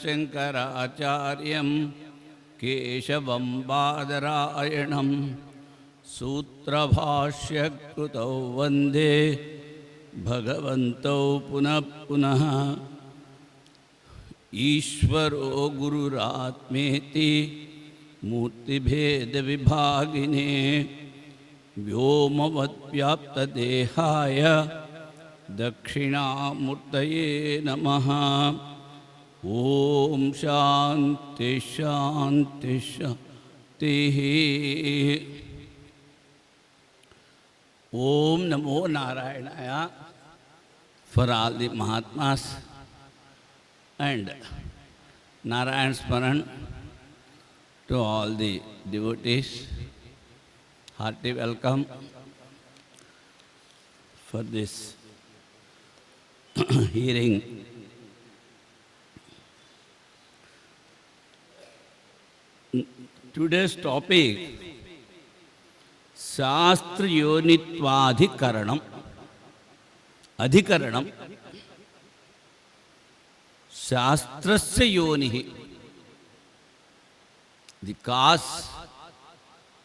शंकराचार्यं केशवं बादरायणं सूत्रभाष्यकृतौ वन्दे भगवन्तौ पुनः पुनः। ईश्वरो गुरुरात्मेति मूर्तिभेदविभागिने व्योमवद्व्याप्तदेहाय दक्षिणामूर्तये नमः। ओम शांति शांति शांति। ओम नमो नारायणाय for all the Mahatmas and Narayan Smaran to all the devotees. Hearty welcome for this hearing. Today's topic, Shastra Yonitvaadhikaranam. Adhikaranam. Shastrasya Yonihi. The cause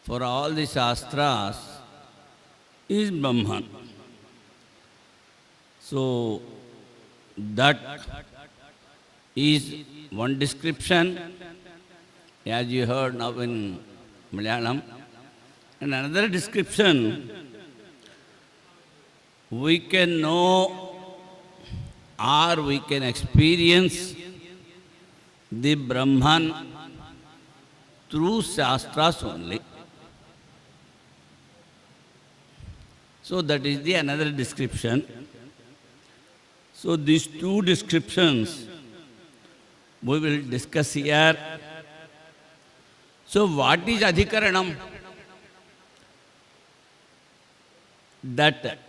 for all the Shastras is Brahman. So, that is one description, as you heard now in Malayalam. And another description, we can know or we can experience the Brahman through Shastras only. So that is the another description. So these two descriptions we will discuss here. So what is Adhikaranam? That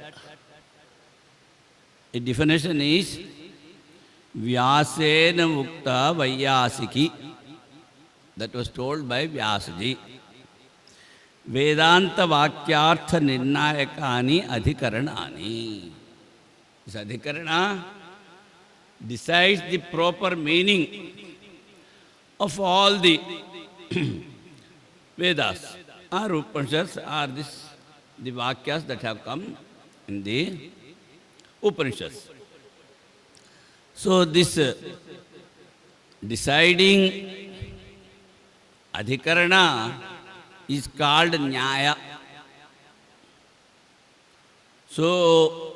a definition is Vyasena Mukta Vaiyasiki. That was told by Vyasaji. Vedanta Vakyartha Nirnayakani Adhikaranani. This Adhikarana decides the proper meaning of all the Vedas or Upanishads are the Vakyas that have come in the Upanishads. So this deciding Adhikarana is called Nyaya. So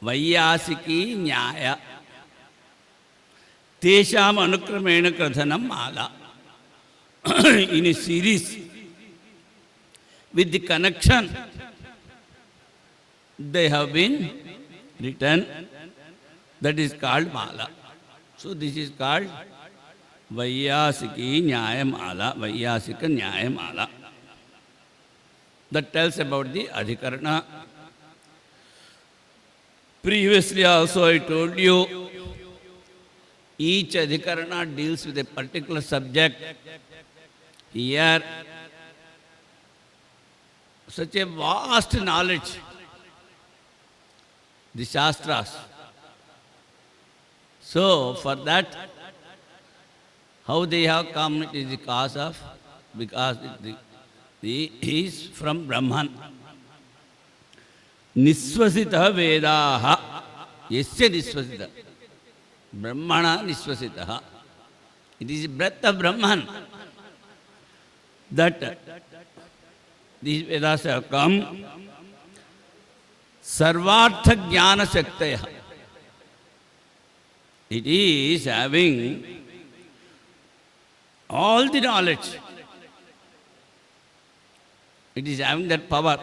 Vaiyasiki Nyaya Tesham Anukramena Krathanam Mala. In a series with the connection they have been written, that is called Mala. So this is called Vaiyasiki Nyaya Mala, Vaiyasika Nyaya Mala. That tells about the Adhikarana. Previously also I told you, each Adhikarana deals with a particular subject. Here, such a vast knowledge, the Shastras. So, for that, how they have come, it is the cause of, because he is from Brahman. Nisvasita Vedaha, Yasya Nisvasita. Brahmana Nisvasitaha. It is the breath of Brahman that these Vedas have come. Sarvartha Jnana Shaktaya. It is having all the knowledge. It is having that power.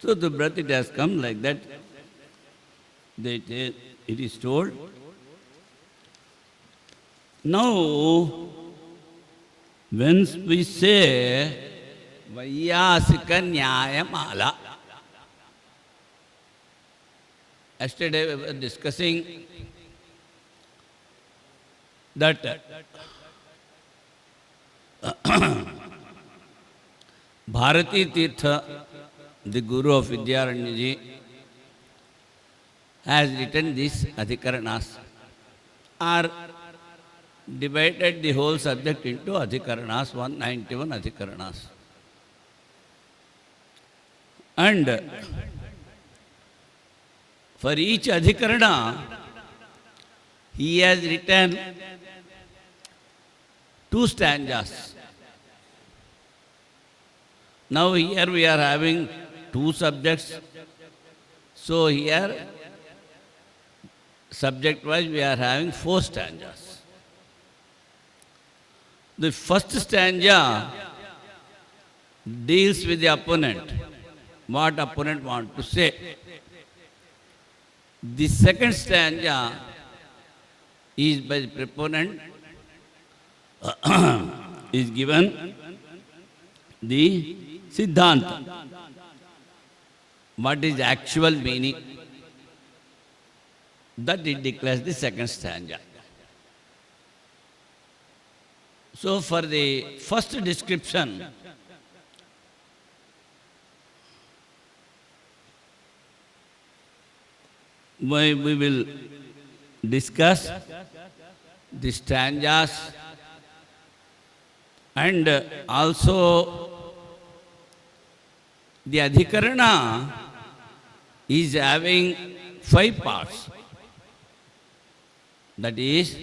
So the breath it has come like that. It is told. Now, when we say Vaiyasika Nyaya Mala, yesterday we were discussing that Bharati Tirtha, the Guru of Vidyaranya ji, has written these Adhikaranas. are divided the whole subject into adhikaranas, 191 adhikaranas. And for each adhikarana, he has written 2 stanzas. Now here we are having 2 subjects. So here, subject-wise, we are having 4 stanzas. The first stanza deals with the opponent, what opponent wants to say. The second stanza is by the proponent, is given the Siddhanta, what is actual meaning, that it declares the second stanza. So for the first description, we will discuss the stanzas and also the adhikarana is having 5 parts. That is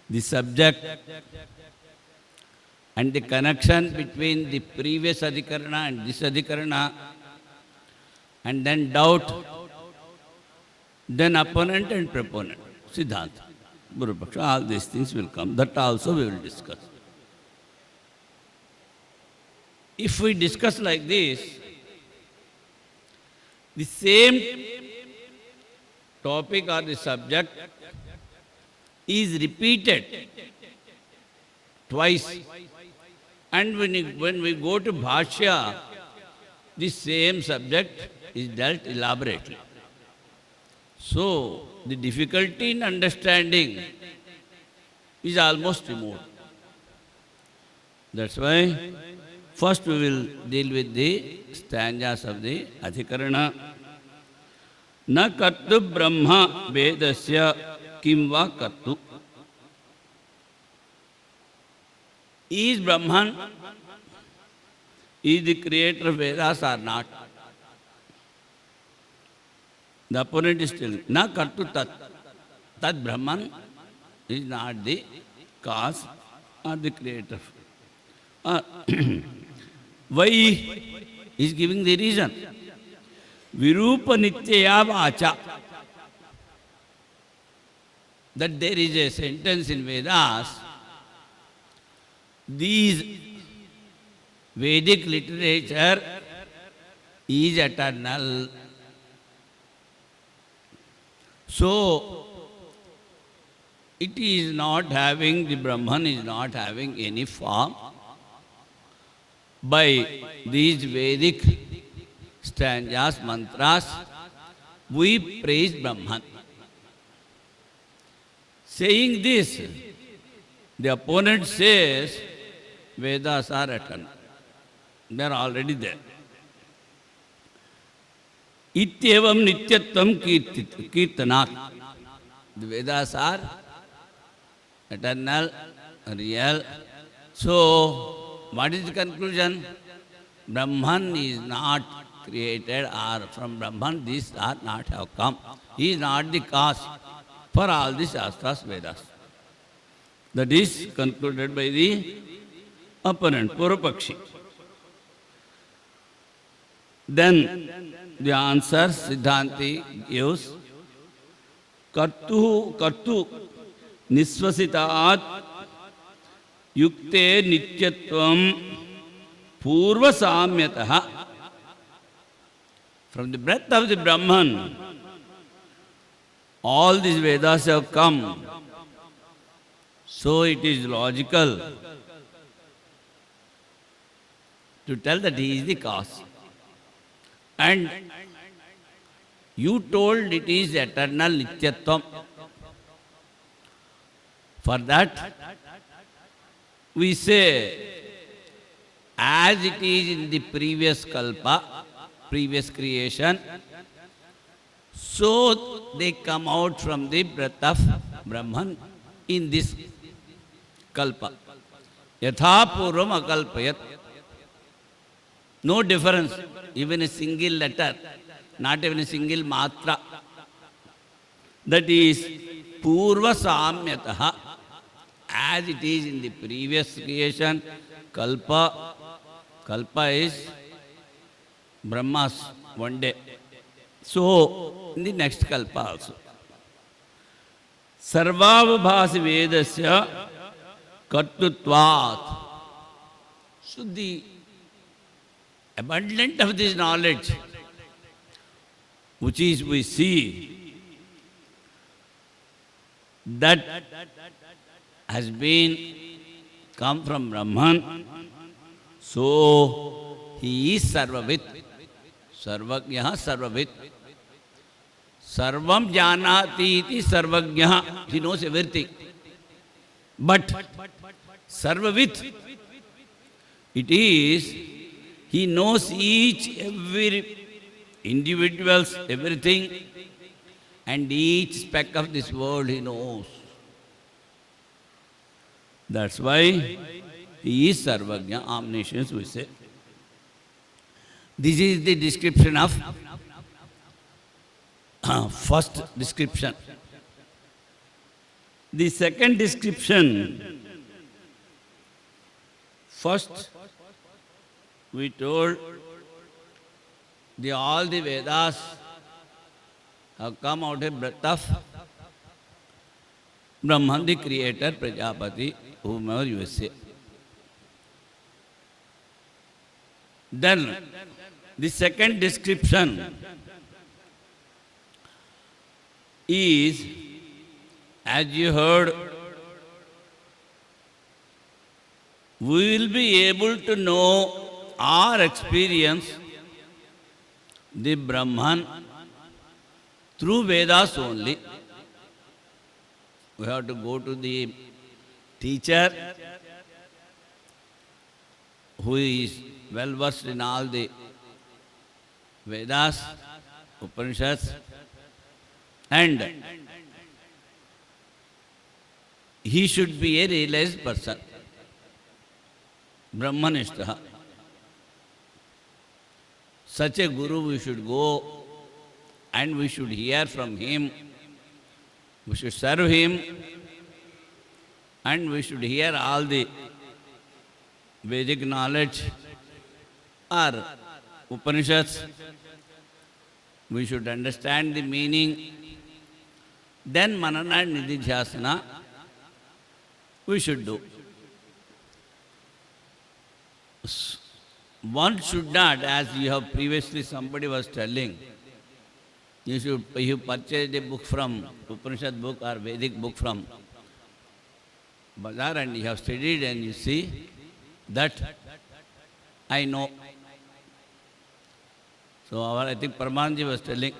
the subject and the connection between the previous adhikarana and this adhikarana, and then doubt, then opponent and proponent, Siddhanta, Purupaksha, all these things will come. That also we will discuss. If we discuss like this, the same topic or the subject is repeated twice. And when we go to Bhashya, the same subject is dealt elaborately. So, the difficulty in understanding is almost removed. That's why first we will deal with the stanzas of the Adhikarana. Na kartu brahma vedasya kim va kartu. Is Brahman, is the creator of Vedas or not? The opponent is telling, na kartu tat. Tat Brahman is not the cause or the creator. Why? He is giving the reason. Virupa nityaya vacha. That there is a sentence in Vedas, these Vedic literature is eternal. So, it is not having, the Brahman is not having any form. By these Vedic stanzas, mantras, we praise Brahman. Saying this, the opponent says, Vedas are eternal. They are already there. Ityevam nityatvam kirtanat. The Vedas are eternal, real. So, what is the conclusion? Brahman is not created, or from Brahman these are not have come. He is not the cause for all the Shastras, Vedas. That is concluded by the opponent, Purupakshi. Then the answer Siddhanti gives, Kartu Nisvasitat Yukte Nityatvam Purva Samyataha. From the breath of the Brahman, all these Vedas have come. So it is logical to tell that he is the cause. And you told it is eternal Nityatvam. For that, we say, as it is in the previous kalpa, previous creation, so they come out from the breath of Brahman in this kalpa. Yatha purvam akalpayat. No difference, even a single letter, not even a single matra. That is purva samyataha, as it is in the previous creation. Kalpa is Brahma's one day. So, in the next kalpa also. Sarvavabhasi vedasya kartutvat. So, the abundant of this knowledge, which is we see, that has been come from Brahman. So, he is Sarvavit. Sarvagyaha Sarvavit. Sarvam janati iti Sarvagyaha. He knows everything. But Sarvavit, it is, he knows every individuals, everything, and each speck of this world he knows. That's why he is Sarvagya, omniscience we say. This is the description of first description. The second description, first we told all the Vedas have come out of breath of Brahman, the creator, Prajapati, whomever you say. Then, the second description is, as you heard, we will be able to know or experience the Brahman through Vedas only. We have to go to the teacher who is well versed in all the Vedas, Upanishads, and he should be a realized person, Brahmanishtaha. Such a guru we should go and we should hear from him, we should serve him, and we should hear all the Vedic knowledge or Upanishads. We should understand the meaning. Then Manana and Nididhyasana we should do. One should not, as you have previously somebody was telling, you purchase a book from Upanishad book or Vedic book from Bazaar and you have studied and you see that I know. So I think Paramanji was telling,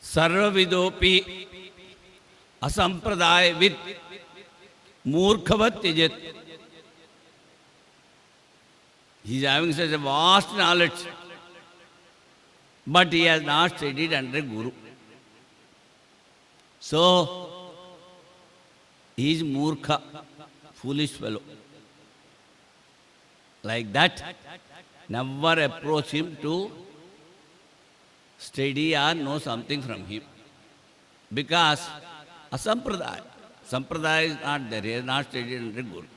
Sarva vidopi asampradaya vid murkhavat tijat. He is having such a vast knowledge, but he has not studied under a guru. So, he is murkha, foolish fellow. Like that, never approach him to study or know something from him. Because asampradaya, sampradaya is not there, he has not studied under a guru.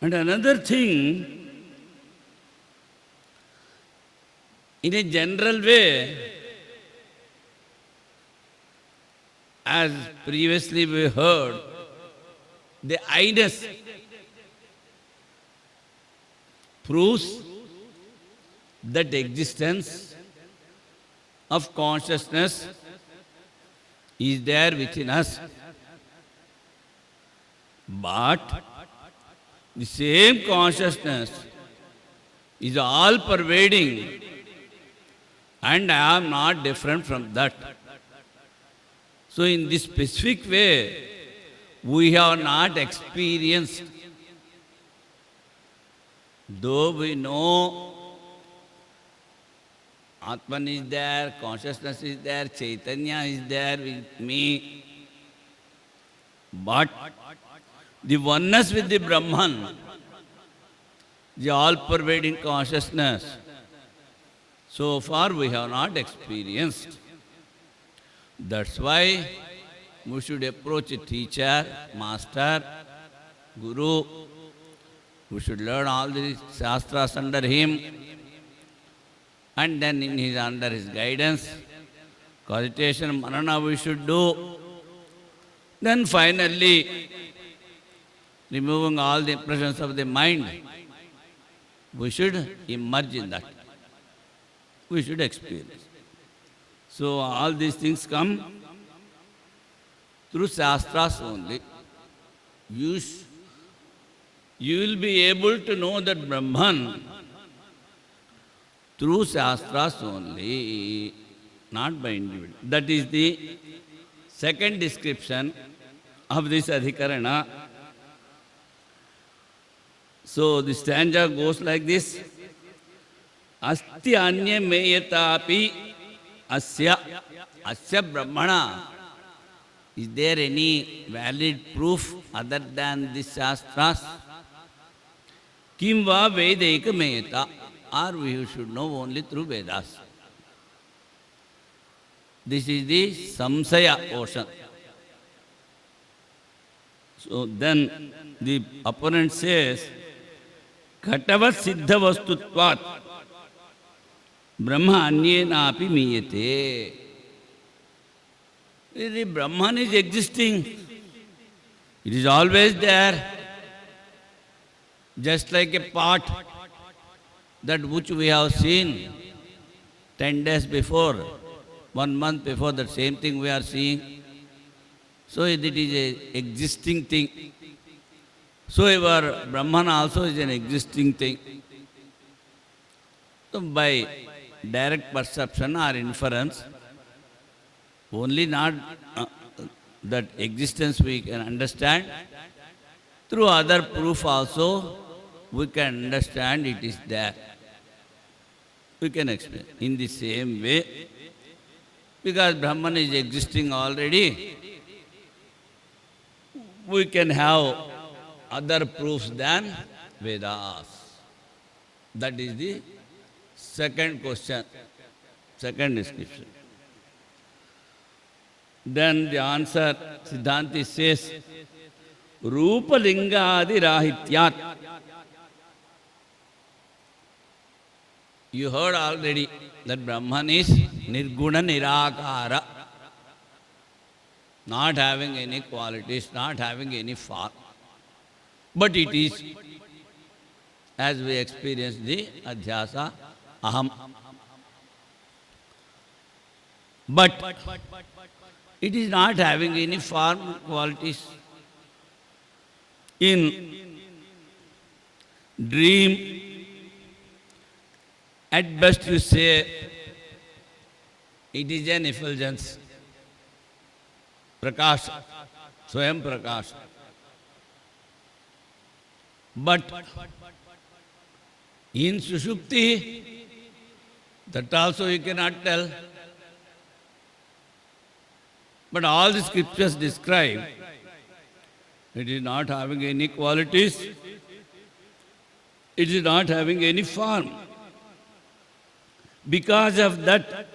And another thing, in a general way, as previously we heard, the I-ness proves that existence of consciousness is there within us. But the same consciousness is all pervading, and I am not different from that. So in this specific way, we have not experienced, though we know Atman is there, consciousness is there, Chaitanya is there with me. But the oneness with the Brahman, the all-pervading consciousness, so far we have not experienced. That's why we should approach a teacher, master, guru. We should learn all the shastras under him, and then under his guidance, cogitation, manana we should do. Then finally, removing all the impressions of the mind, we should emerge in that. We should experience. So all these things come through shastras only. You will be able to know that Brahman through shastras only, not by individual. That is the second description of this adhikarana. So the stanza goes like this. Asti anya meyatapi asya brahmana. Is there any valid proof other than the shastras? Kim va vedaika meyata. Or we should know only through Vedas. This is the samsaya portion. So then the opponent says, Khatavat siddha vastutvat Brahma anyena api miyate. The Brahman is existing. It is always there. Just like a pot that which we have seen 10 days before, 1 month before, that same thing we are seeing. So it is an existing thing. So our Brahman also is an existing thing. So by direct perception or inference, only not that existence we can understand, through other proof also we can understand it is there. We can explain in the same way, because Brahman is existing already, we can have other proofs than Vedas. That is the second question, second description. Then the answer, Siddhanti says, Rupa Lingadi Rahityat. You heard already that Brahman is Nirguna Nirakara, not having any qualities, not having any form. But it is, as we experience the Adhyasa, Aham. But it is not having any form qualities. In dream, at best you say, it is an effulgence. Prakash, Swayam Prakash. But in Sushupti, that also you cannot tell. But all the scriptures describe it is not having any qualities, it is not having any form. Because of that,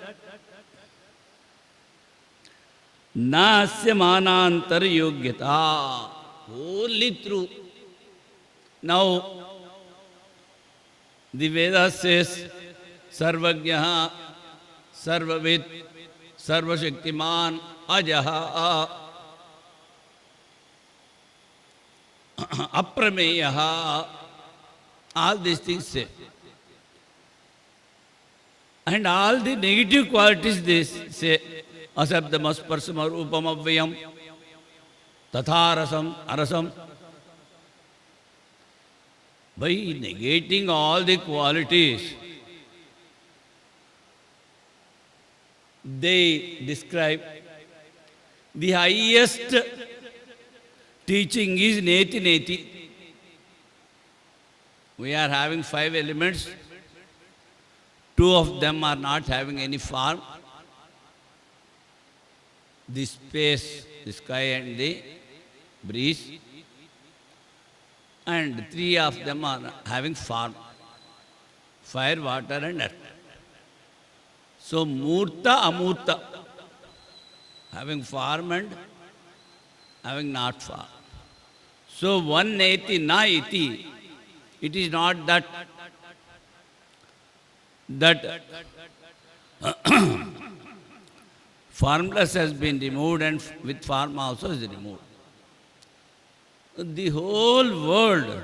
Nasya Manantar Yogyata, only through. Now, the Veda says, Sarvagyaha, Sarvavid, Sarvashaktiman, Ajaha, Aprameyaha, all these things say. And all the negative qualities they say, Asabdam, Asparsam, Rupam, Avyam, Tatharasam, Arasam. By negating all the qualities, they describe the highest teaching is Neti Neti. We are having 5 elements. Two of them are not having any form. The space, the sky and the breeze. And three of them are having form. Fire, water and earth. So Murta, Amurta. Having form and having not form. So one neti, na iti. It is not that formless has been removed and with form also is removed. The whole world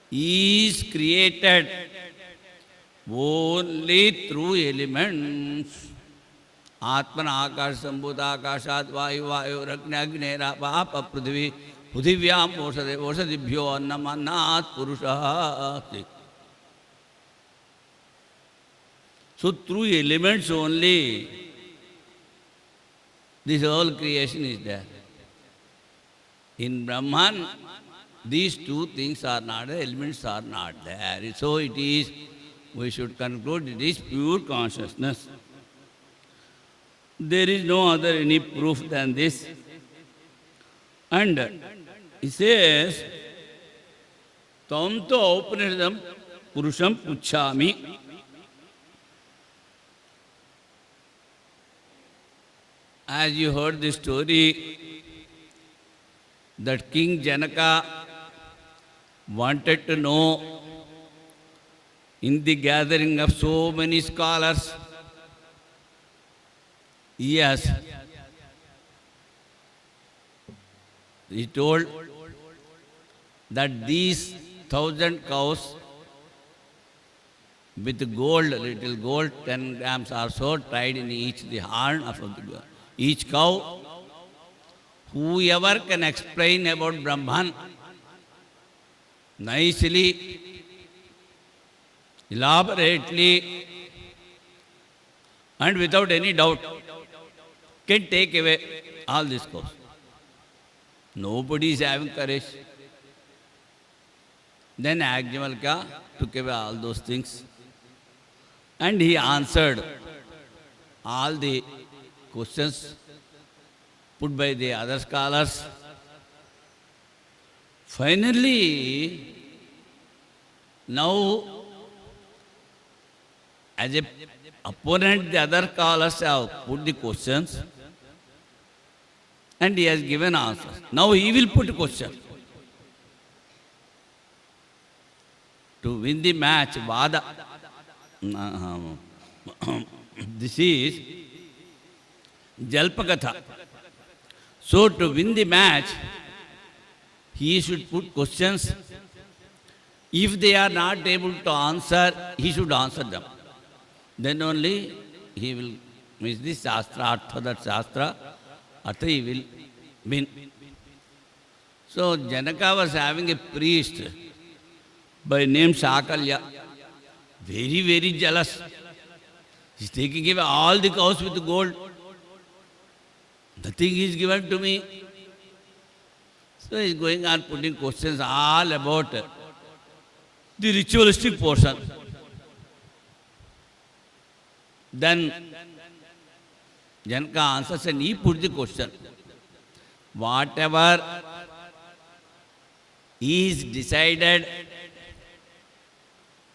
is created only through elements. Atmana akash sambhuta akashat vayu vayu ragna agnera papa prithvi pruthivyam osadibhyo annam annat purusha. So through elements only this whole creation is there. In Brahman, these two things are not there, elements are not there. So it is, we should conclude, it is pure consciousness. There is no other any proof than this. And he says, Tam to Upanishadam Purusham Puchami. As you heard the story, that King Janaka wanted to know in the gathering of so many scholars, yes, he told that these 1,000 cows with gold, little gold, 10 grams or so, tied in each the horn of each cow. Whoever can explain about Brahman nicely, elaborately, and without any doubt, can take away all this cows. Nobody is having courage. Then Yajnavalkya took away all those things. And he answered all the questions put by the other scholars. Finally, now, as an opponent, the other scholars have put the questions and he has given answers. Now he will put a question. To win the match, Vada. This is Jalpakatha. So to win the match, he should put questions. If they are not able to answer, he should answer them. Then only he will miss the Shastra, Artha, that Shastra, Artha he will win. So Janaka was having a priest by name Shakalya, very, very jealous. He's taking away all the cows with gold. Nothing is given to me. So he's going on putting questions all about the ritualistic portion. Then Janaka answers and he put the question. Whatever is decided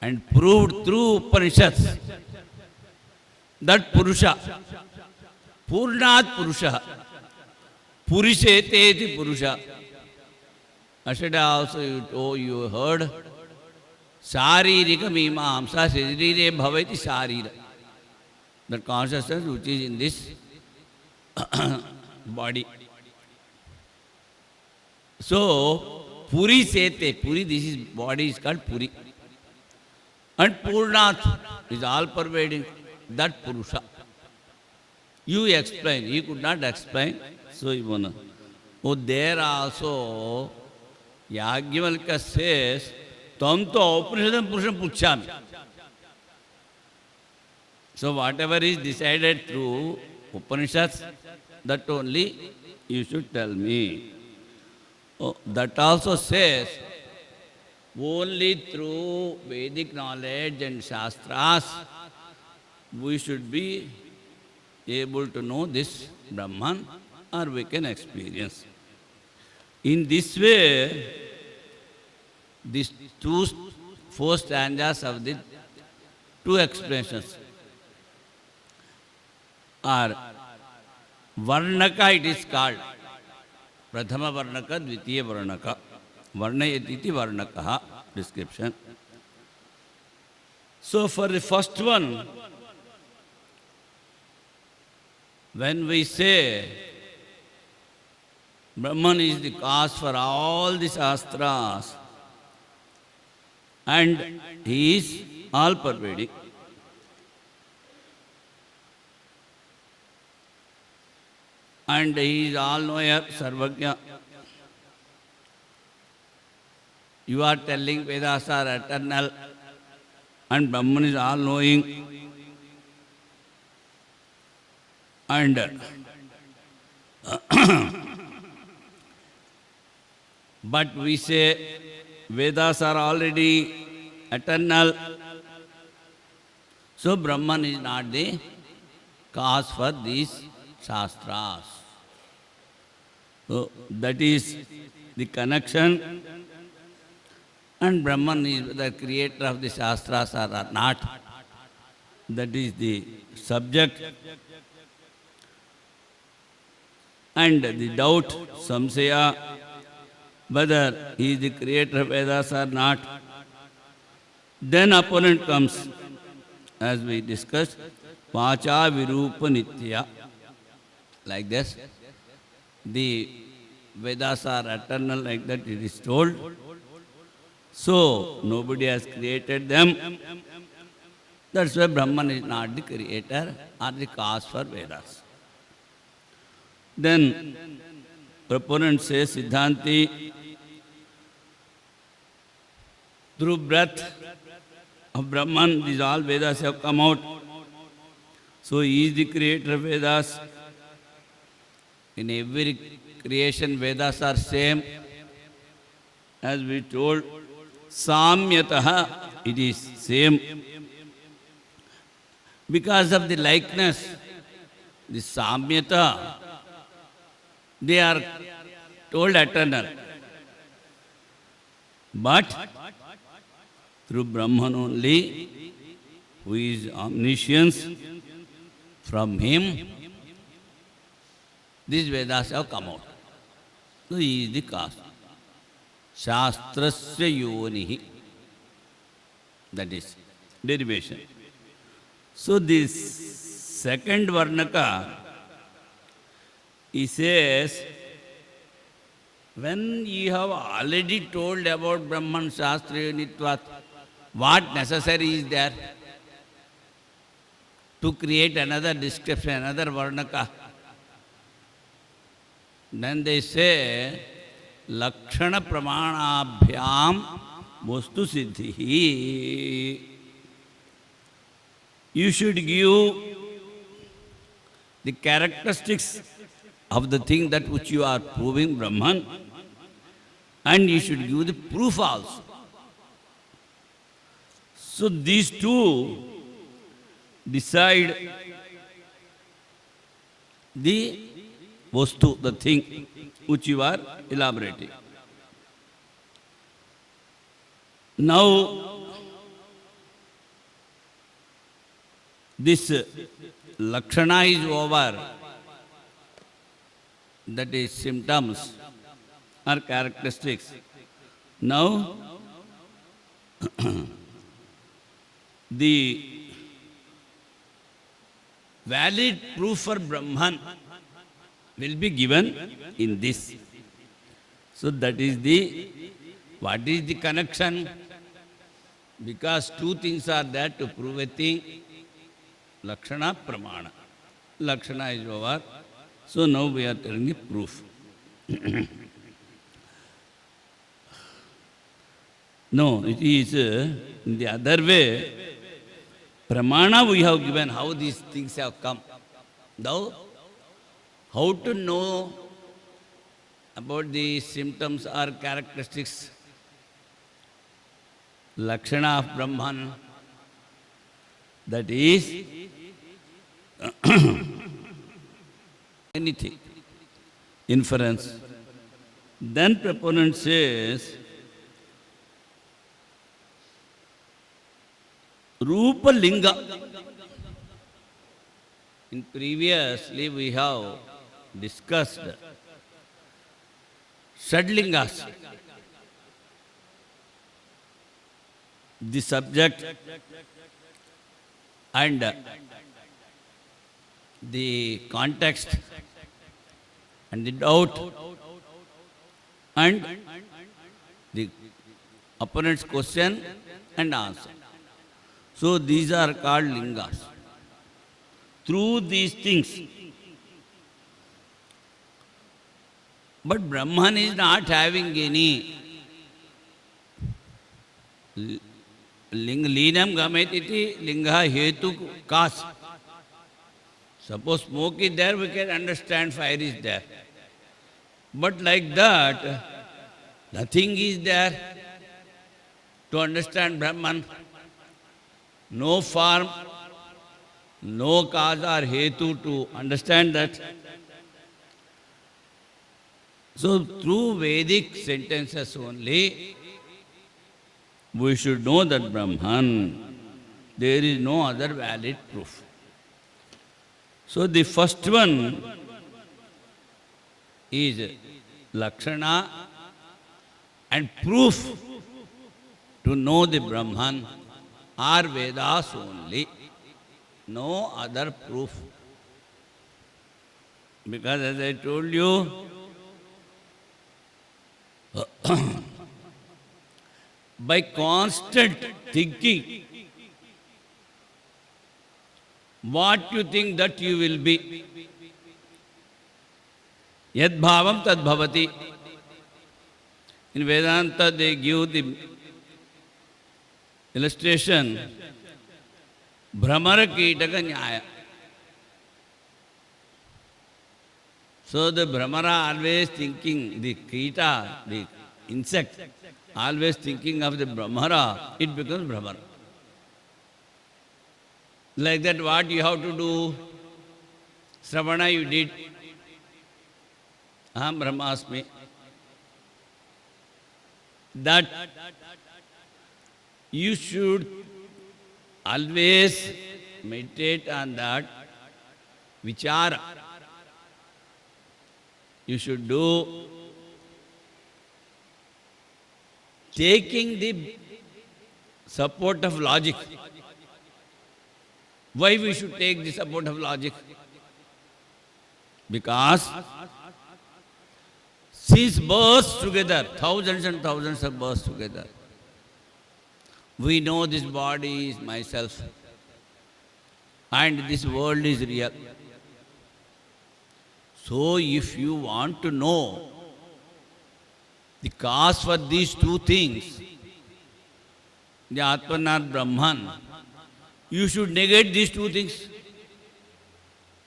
and proved through Upanishads, that Purusha, Purnat Purusha, Purishete Purusha. Yesterday also you heard, Saririka Mimamsa Sririre Bhavati Sarira. The consciousness which is in this body. So, Puri Sete, Puri, this is body is called Puri. And Purnath is all pervading, that Purusha. You explain, he could not explain, so you want to. Oh, there also, Yajnavalkya says, Tam to Upanishadam Purusham Puchami. So whatever is decided through Upanishads, that only you should tell me. Oh, that also says, only through Vedic knowledge and Shastras, we should be able to know this Brahman, or we can experience. In this way, these four stanzas of the two expressions are Varnaka, it is called. Prathama Varnaka, Dvitiya Varnaka. Varnayatiti Varnakaha, description. So for the first one, when we say Brahman is the cause for all the Shastras, and he is all-pervading, and he is all-knower, Sarvajna. You are telling Vedas are eternal, and Brahman is all-knowing, and but we say Vedas are already eternal, so Brahman is not the cause for these Shastras. So that is the connection, and Brahman is the creator of the Shastras or not. That is the subject. And the doubt, samsaya, whether he is the creator of Vedas or not. Then opponent comes, as we discussed, Vacha Virupa Nitya. Like this. The Vedas are eternal, like that it is told. So, nobody has created them. That's why Brahman is not the creator or the cause for Vedas. Then, proponent says, Siddhanti, through breath of Brahman, these all Vedas have come out. So, he is the creator of Vedas. In every creation, Vedas are same. As we told, Samyataha, it is same. Because of the likeness, the Samyata, they are told eternal. But through Brahman only, who is omniscience, from him, these Vedas have come out. So he is the cause. Shastrasya yonihi. That is derivation. So this second Varnaka, he says, when you have already told about Brahman Shastra Unitvat, what necessary is there to create another description, another Varnaka? Then they say, Lakshana Pramanabhyam Vastu Siddhi. You should give the characteristics of the thing that which you are proving Brahman, and you should give the proof also. So these two decide the Vastu, the thing which you are elaborating. Now, this Lakshana is over, that is symptoms or characteristics. Now, the valid proof for Brahman will be given in this. So that is the, what is the connection? Because two things are there to prove a thing. Lakshana, Pramana. Lakshana is over. So now we are telling the proof. No, it is in the other way. Pramana we have given how these things have come. Though, how to know about the symptoms or characteristics, Lakshana of Brahman, That is anything, inference. Then proponent says, Rupa Linga. In previously we have discussed Shadlingas, the subject and the context and the doubt and the opponent's question and answer. So these are called lingas. Through these things, but Brahman is not having any linam gamet iti linga hetu kas. Suppose smoke is there, we can understand fire is there. But like that, nothing is there to understand Brahman. No form, no cause or hetu to understand that. So through Vedic sentences only, we should know that Brahman. There is no other valid proof. So the first one is Lakshana and proof to know the Brahman are Vedas only. No other proof. Because as I told you, by constant thinking, what you think that you will be. Yad bhavam tad bhavati. In Vedanta they give the illustration, Brahmara Kitaka Nyaya. So the Brahmara always thinking, the Kita, the insect, always thinking of the Brahmara, it becomes Brahmara. Like that, what you have to do? Sravana you did. Aham Brahmasmi. That you should always meditate on that vichara. You should do taking the support of logic. Why we should take the support of logic? Because since births together, thousands and thousands of births together, we know this body is myself and this world is real. So if you want to know the cause for these two things, the Atmanar Brahman, you should negate these two things,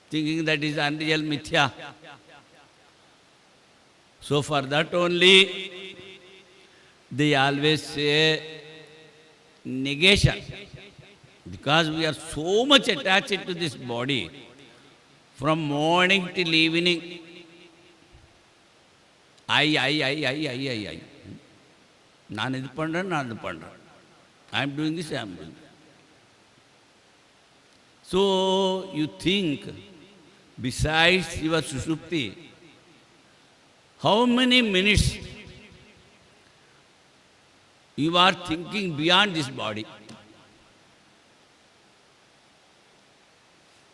thinking that is unreal mithya. So for that only, they always say negation. Because we are so much attached to this body, from morning till evening, I. Naan idu pandran. I am doing this, I am doing that. So you think, besides your Sushupti, how many minutes you are thinking beyond this body?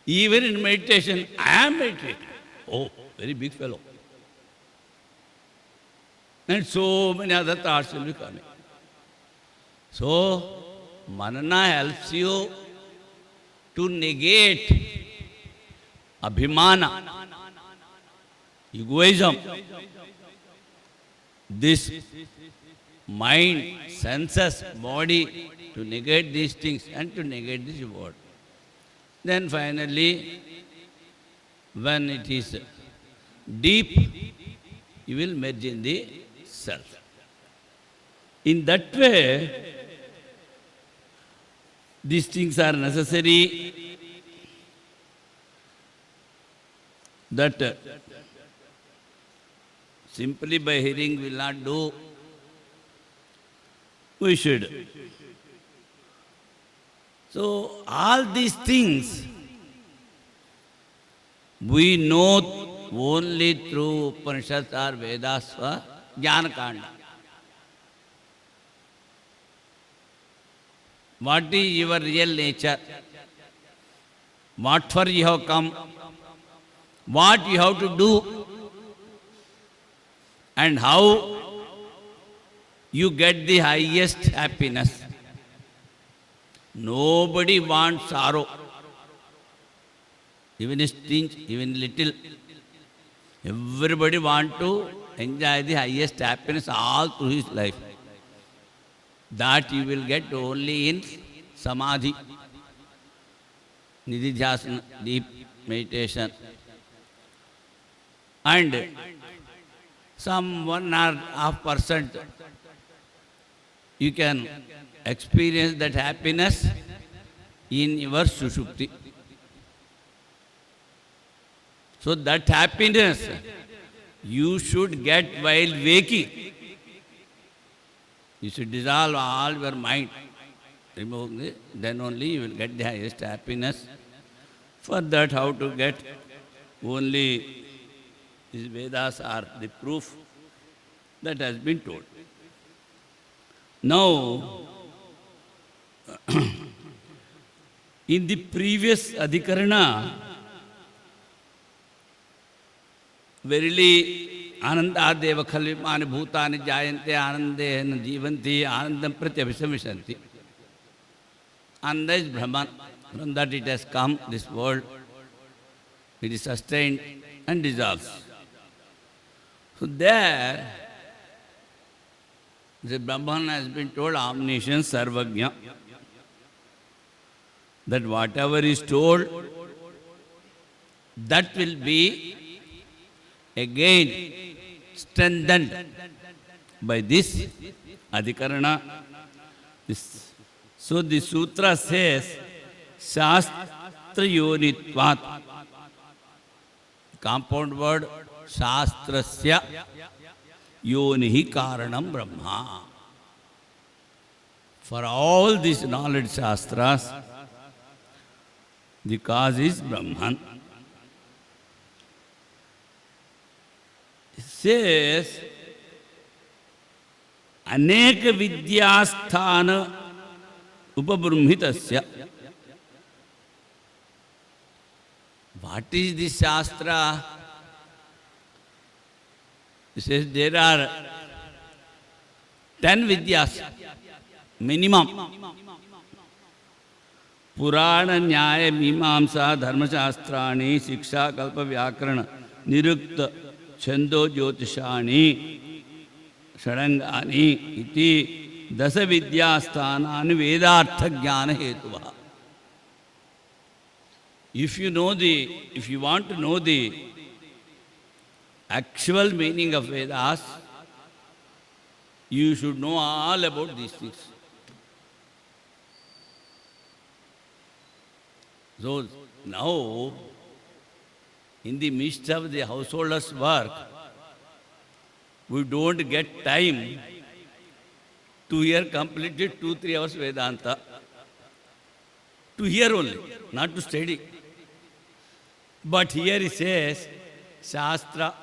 Even in meditation, I am meditating. Oh, very big fellow. And so many other thoughts will be coming. So, Manana helps you to negate abhimana, egoism, this mind, senses, body, to negate these things and to negate this word. Then finally, when it is deep, you will merge in the self. In that way, These things are necessary that simply by hearing will not do. We should. So all these things we know only through Upanishads or Vedas or Jnana Kanda. What is your real nature? What for you have come? What you have to do? And how you get the highest happiness? Nobody wants sorrow. Even a stinch, even little. Everybody wants to enjoy the highest happiness all through his life. That you will get only in Samadhi, Nididhyasana, deep meditation. And some 1.5% you can experience that happiness in your Sushupti. So that happiness you should get while waking. You should dissolve all your mind. Remove it, then only you will get the highest happiness. For that, how to get? Only these Vedas are the proof that has been told. Now, in the previous Adhikarana, verily Anandadeva khalvimani bhutani jayante anandena jivanti anandam pratyabhisamishanti. Ananda is Brahman. From that it has come, this world. It is sustained and dissolves. So there, the Brahman has been told omniscient sarvagnya. That whatever is told, that will be again strengthened by this Adhikarana. So the sutra says, Shastra Yonitvat. Compound word, Shastrasya Yonihi Karanam Brahma. For all these knowledge Shastras, the cause is Brahman. It says, Aneka Vidyasthana Upabrahmitasya. What is this Shastra? It says there are 10 Vidyas, minimum. Purana, Nyaya, Mimamsa, Dharma Shastrani, Siksha, Kalpa, Vyakarana, Nirukta, Chando, Jyotishani, Sharangani, Iti, Dasa Vidyasthanani, Vedartha Jnana Hetuva. If you want to know the actual meaning of Vedas, you should know all about these things. So now, in the midst of the householder's work, we don't get time to hear completely 2-3 hours Vedanta. To hear only, not to study. But here it says, Shastra,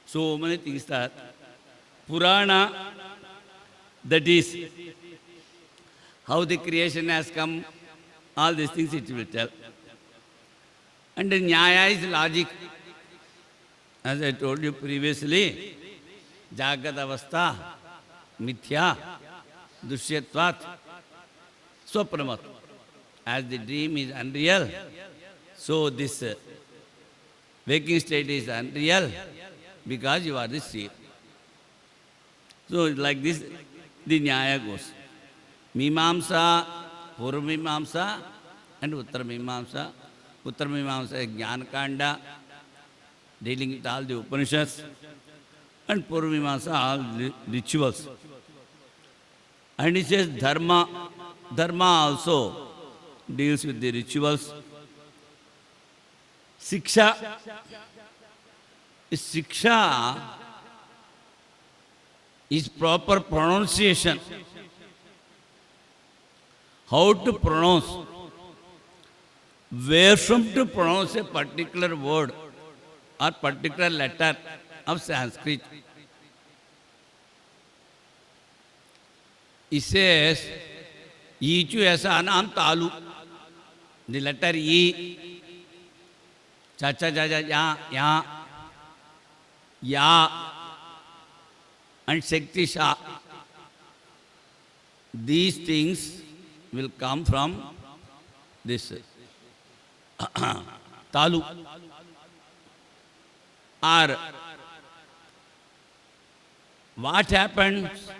so many things that Purana, that is how the creation has come, all these things it will tell. And the Nyaya is logic. As I told you previously, Jagat Avastha, Mithya, Dushyatvat, Swapramat. As the dream is unreal, so this waking state is unreal because you are the seer. So like this, the Nyaya goes. Mimamsa, Purvamimamsa and Uttaramimamsa. Uttaramimamsa is Jnana Kanda, dealing with all the Upanishads, and Purvamimamsa all the rituals. And he says dharma. Dharma also deals with the rituals. Siksha. Siksha is proper pronunciation. How to pronounce, where from to pronounce a particular word or particular letter of Sanskrit. He says, Ichu esa anam talu. The letter E, cha cha ja ja ya, ya, and Shakti Sha. These things will come from this talu. Or what happens?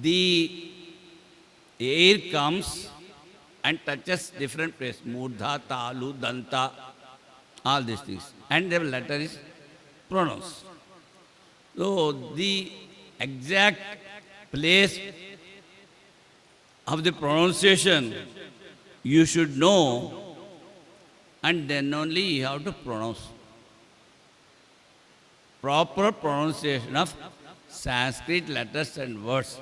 The air comes and touches different places. Murdha, talu, danta, all these things. And the letter is pronounced. So the exact place of the pronunciation you should know, and then only you have to pronounce. Proper pronunciation of Sanskrit letters and words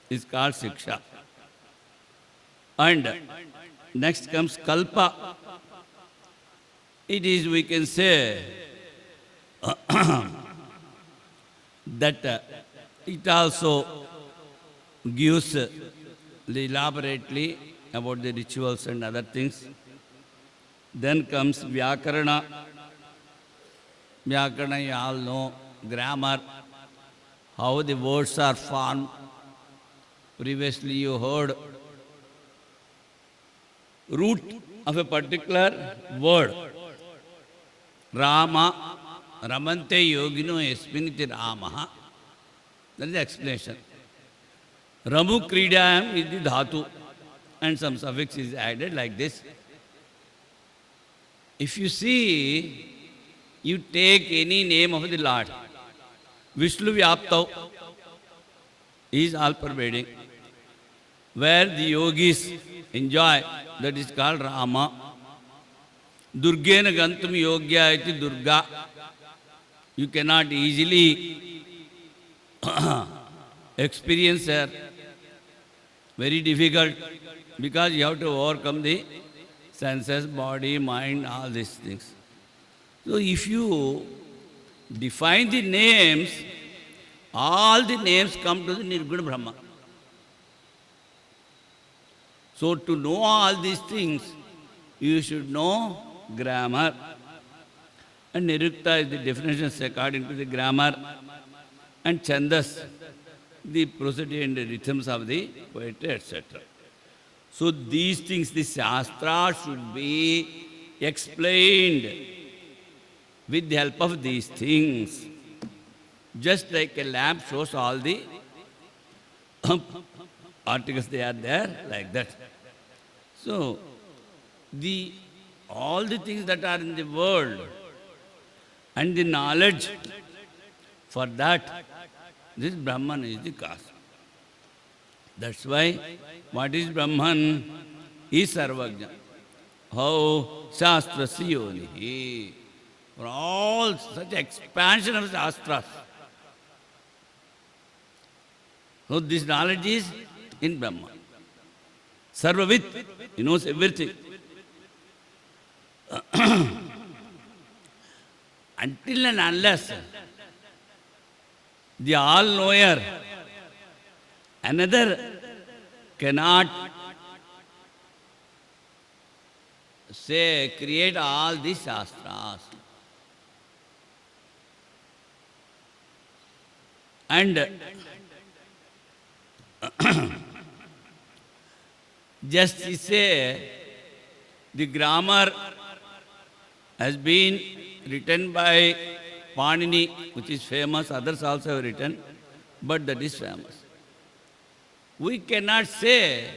is called Siksha. And next comes Kalpa. It is, we can say, that it also gives elaborately about the rituals and other things. Then comes Vyakarana. Vyakarana, you all know, grammar, how the words are formed. Previously you heard root of a particular word. Rama, Ramante yogino esminiti Ramaha. That is the explanation. Ramu Kridayam is the dhatu, and some suffix is added like this. If you see, you take any name of the Lord. Vishnu Vyaptau is all pervading. Where the yogis enjoy, that is called Rama. Durgena Gantum Yogya iti Durga. You cannot easily experience her. Very difficult, because you have to overcome the senses, body, mind, all these things. So if you define the names, all the names come to the Nirguna Brahma. So to know all these things, you should know grammar. And Nirukta is the definitions according to the grammar. And Chandas, the prosody and the rhythms of the poetry, etc. So these things, the Shastra should be explained with the help of these things. Just like a lamp shows all the articles, they are there, like that. So, all the things that are in the world and the knowledge, for that, this Brahman is the cause. That's why, what is Brahman? Is Sarvajna. How Shastra Siyonihi. For all such expansion of Shastras. So this knowledge is in Brahma. Sarvavit, he knows everything. Until and unless the all-knower, another cannot say, create all these Shastras. And just to say, the grammar has been written by Panini, which is famous, others also have written, but that is famous. We cannot say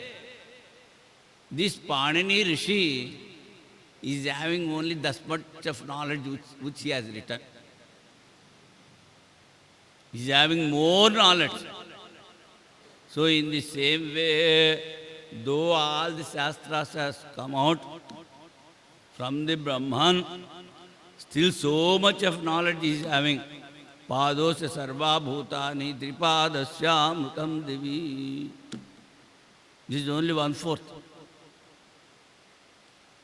this Panini Rishi is having only this much of knowledge which he has written. He is having more knowledge. So in the same way, though all the Shastras has come out from the Brahman, still so much of knowledge he is having. Padosya sarva bhutani tripadasya mrutam divi. This is only 1/4.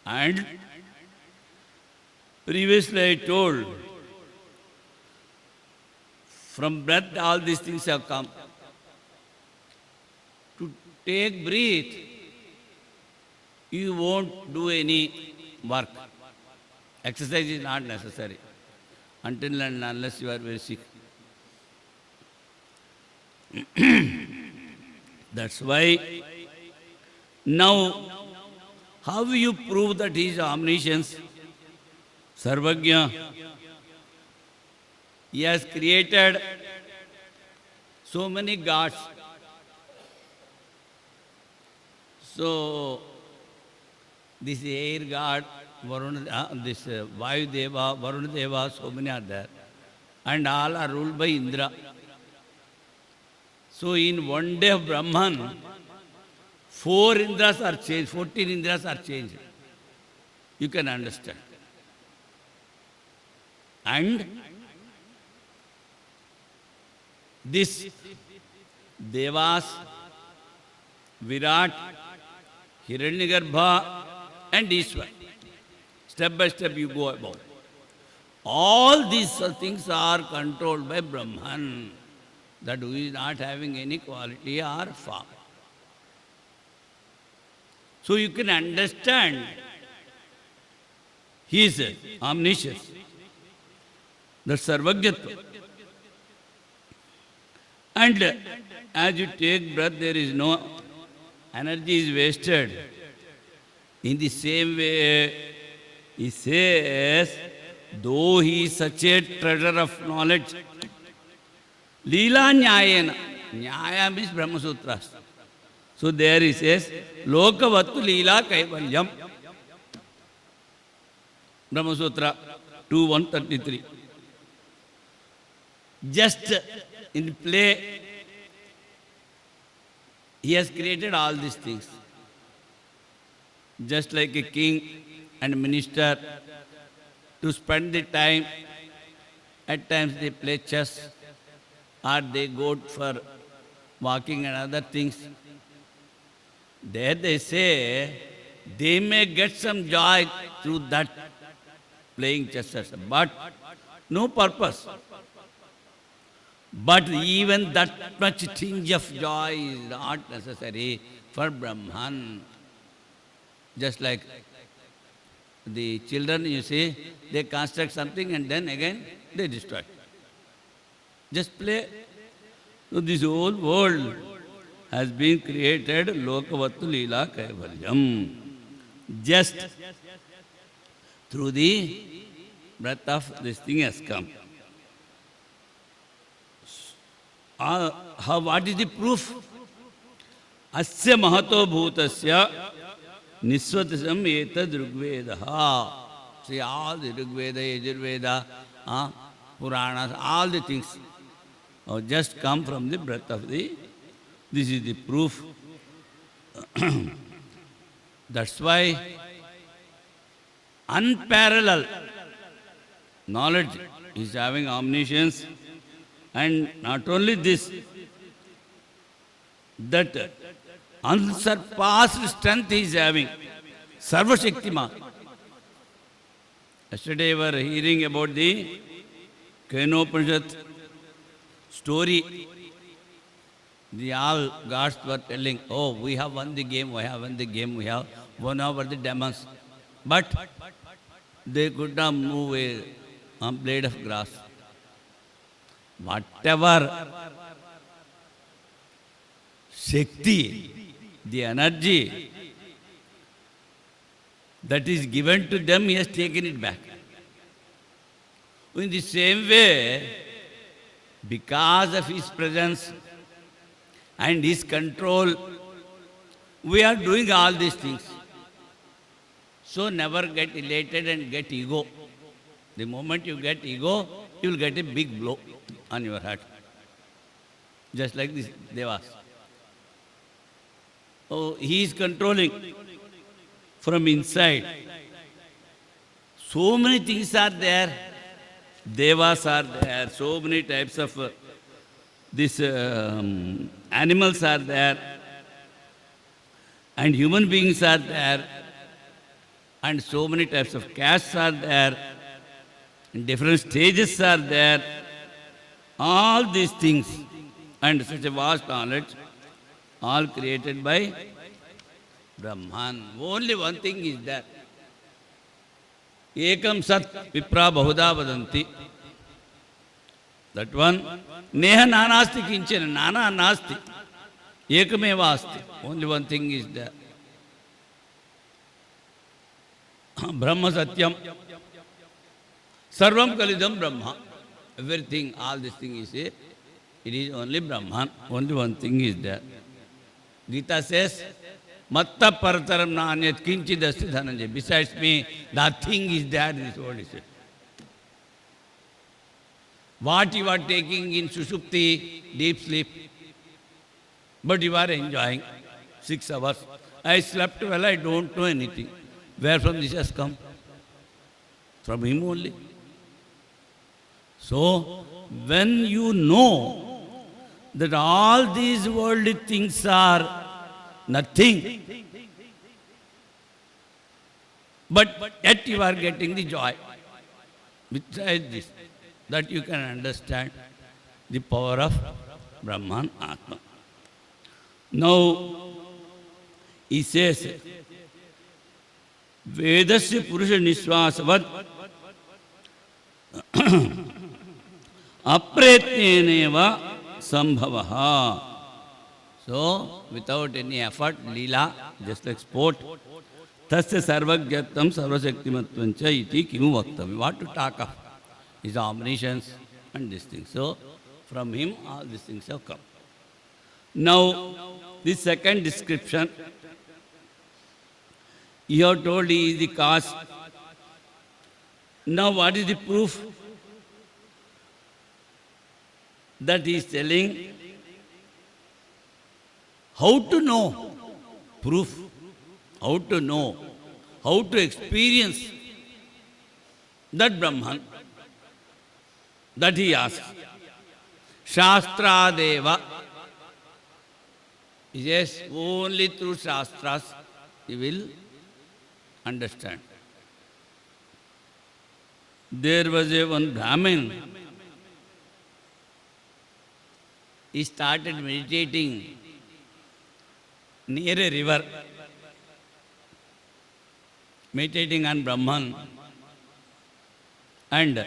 And previously I told, from breath all these things have come. To take breath, you won't do any work. Exercise is not necessary until and unless you are very sick. That's why now, how you prove that he is omniscience? Sarvagya. He has created so many gods. So, this air god, this Vayu Deva, Varuna Deva, so many are there. And all are ruled by Indra. So, in one day of Brahman, 4 Indras are changed, 14 Indras are changed. You can understand. And this Devas, Virat, Hiranyagarbha and Ishwar. Step by step you go above. All these things are controlled by Brahman, that who is not having any quality or form. So you can understand he is omniscience. That's Sarvajyatva. And as you take breath, there is no energy is wasted. In the same way, he says, though he is such a treasure of knowledge, Leela Nyayena. Nyaya means Brahma Sutras. So there he says, Lokavattu Leela Kaivalyam. Brahma Sutra 2.133. Just in play, he has created all these things. Just like a king and minister, to spend the time, at times they play chess, or they go for walking and other things. There they say, they may get some joy through that playing chess, but no purpose. But even that much tinge of joy is not necessary for Brahman. Just like the children, you see, they construct something and then again they destroy. Just play. So this whole world has been created Lokavattu Leela Kaivalyam. Just through the breath of this thing has come. What is the proof? Asya mahato bhutasya niswatasam etad Rigvedaha. See, all the Rigveda, Yajurveda, Puranas, all the things just come from the breath of the... This is the proof. That's why unparalleled knowledge is having omniscience. And not only this, that unsurpassed strength he is having. Sarva Shaktiman. Yesterday we were hearing about the Kenopanishad story. The all gods were telling, oh, we have won the game, we have won the game, we have won over the demons. But they could not move a blade of grass. Whatever Shakti, the energy that is given to them, he has taken it back. In the same way, because of his presence and his control, we are doing all these things. So never get elated and get ego. The moment you get ego, you will get a big blow on your heart. Just like this Devas. Oh, he is controlling from inside. So many things are there. Devas are there. So many types of these animals are there. And human beings are there. And so many types of castes are there. And different stages are there. All these things. And such a vast knowledge. All created by Brahman. Only one thing is there. Ekam sat vipra bahuda vadanti. That one. Neha nanasti kinchana. Nana nasti. Ekameva asti. Only one thing is there. Brahma satyam. Sarvam kalidam Brahma. Everything, all this thing is it is only Brahman. Only one thing is there. Gita says, Matta parataram na anyat kinchidasti dhananjay. Besides me, nothing is there. This is what he said. What you are taking in Sushupti, deep sleep, but you are enjoying 6 hours. I slept well, I don't know anything. Where from this has come? From him only. So, when you know that all these worldly things are nothing, but yet you are getting the joy. Besides this, that you can understand the power of Brahman Atma. Now, he says, Vedasya Purusha Nishwasavad Apretneneva Sambhavaha. So, without any effort, Leela, just like sport, Tasya Sarvagyatam Sarvashaktimatvancha iti kimu vaktavya. What to talk of? His omniscience and these things. So, from him, all these things have come. Now, the second description, you have told he is the cause. Now, what is the proof? That he is telling how to know. Proof. How to know. How to experience that Brahman. That he asks. Shastra Deva. Yes, only through Shastras you will understand. There was one Brahmin. He started meditating near a river, meditating on Brahman, and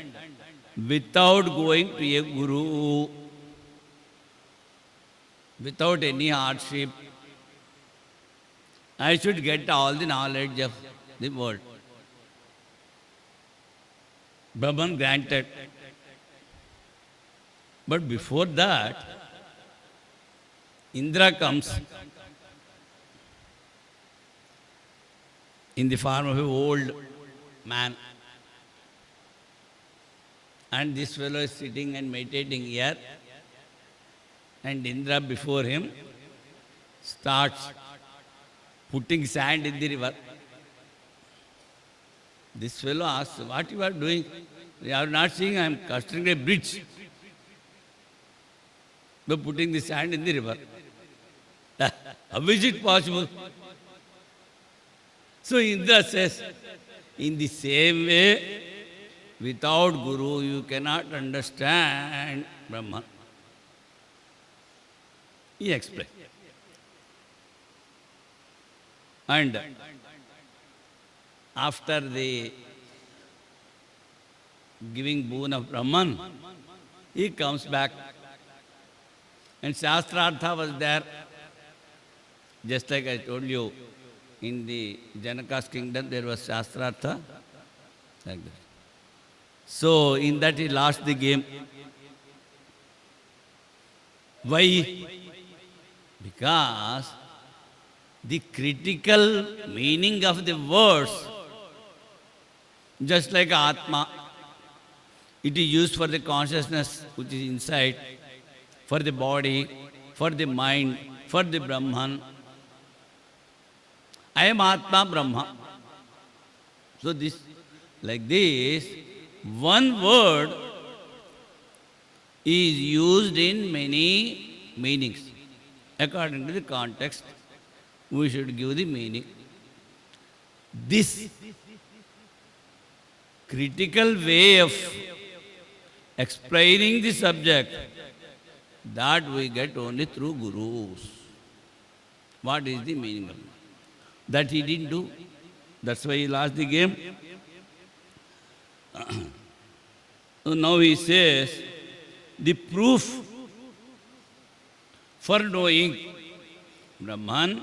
without going to a guru, without any hardship, I should get all the knowledge of the world. Brahman granted. But before that, Indra comes in the form of an old man. And this fellow is sitting and meditating here. And Indra before him starts putting sand in the river. This fellow asks, what you are doing? You are not seeing I am constructing a bridge. But putting the sand in the river. How is it possible? So Indra says, in the same way, without Guru, you cannot understand Brahman. He explained. And after the giving boon of Brahman, he comes back. And Shastrartha was there. Just like I told you, in the Janaka's kingdom, there was Shastrartha. Like that. So, in that he lost the game. Why? Because the critical meaning of the words, just like Atma, it is used for the consciousness which is inside, for the body, for the mind, for the Brahman. I am Atma Brahma. So this, like this, one word is used in many meanings. According to the context, we should give the meaning. This critical way of explaining the subject, that we get only through gurus. What is the meaning of it? That he didn't do. That's why he lost the game. So now he says, the proof for knowing Brahman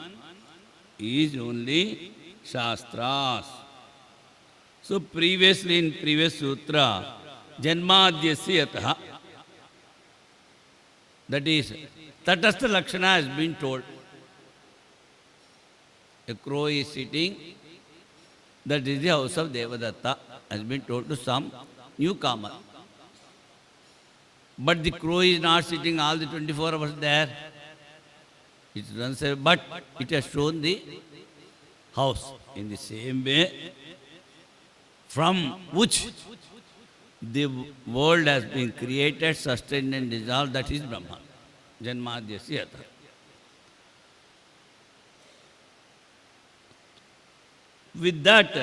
is only Shastras. So previously in previous sutra, Janmadhyasya yataha, that is, Tatastha Lakshana has been told. A crow is sitting, that is the house of Devadatta, has been told to some newcomer. But the crow is not sitting all the 24 hours there. It runs away, but it has shown the house. In the same way, from which the world has been created, sustained and dissolved, that is Brahman. Janmadhyasya yataha. With that,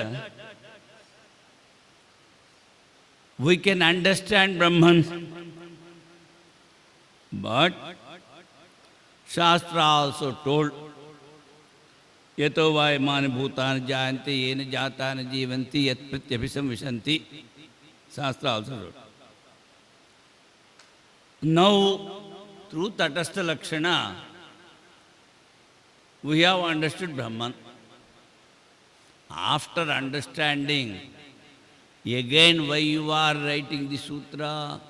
we can understand Brahman. But Shastra also told, Yato va imani bhutani jayanti yena jatani jivanti yat pratyabhisam vishanti. Shastra also told. Now, through Tatastha Lakshana, we have understood Brahman. After understanding, again why you are writing the sutra,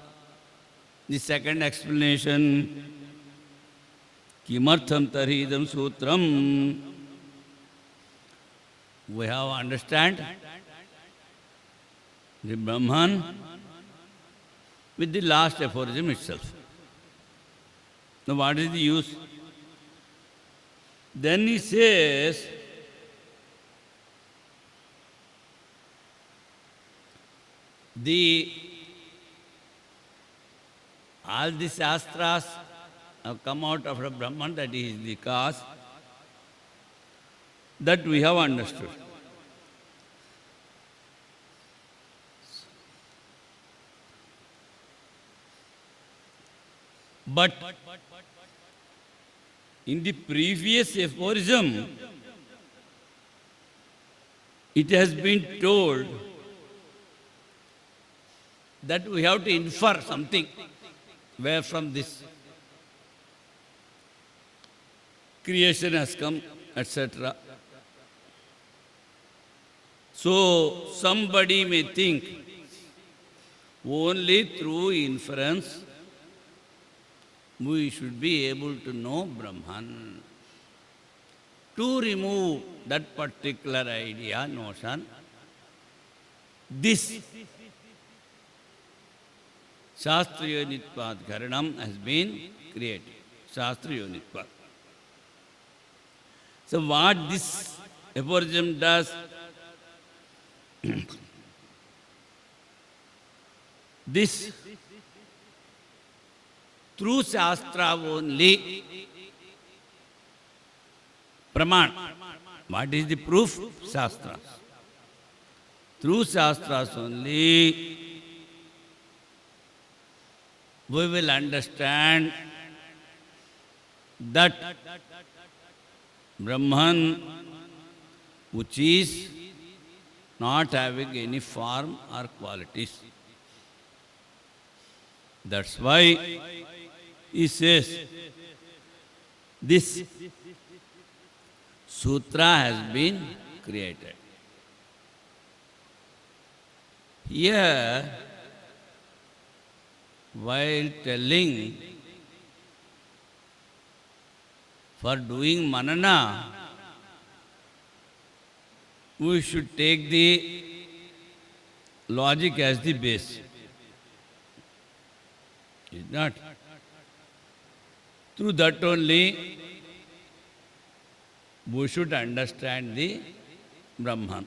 the second explanation, Kimartham Taridam Sutram, we have understand the Brahman with the last aphorism itself. Now what is the use? Then he says, all the Shastras have come out of the Brahman, that is the cause, that we have understood. But in the previous aphorism, it has been told that we have to infer something where from this creation has come, etc. So somebody may think only through inference we should be able to know Brahman. To remove that particular idea, notion, this Shastriyonitvad Karanam has been created. Shastriyonitvad. So what this aphorism does, this through Shastra only, Praman. What is the proof? Shastras. Through Shastras only, we will understand that Brahman, which is not having any form or qualities. That's why he says, this sutra has been created. Here, while telling for doing manana, we should take the logic as the base. Is not? Through that only we should understand the Brahman.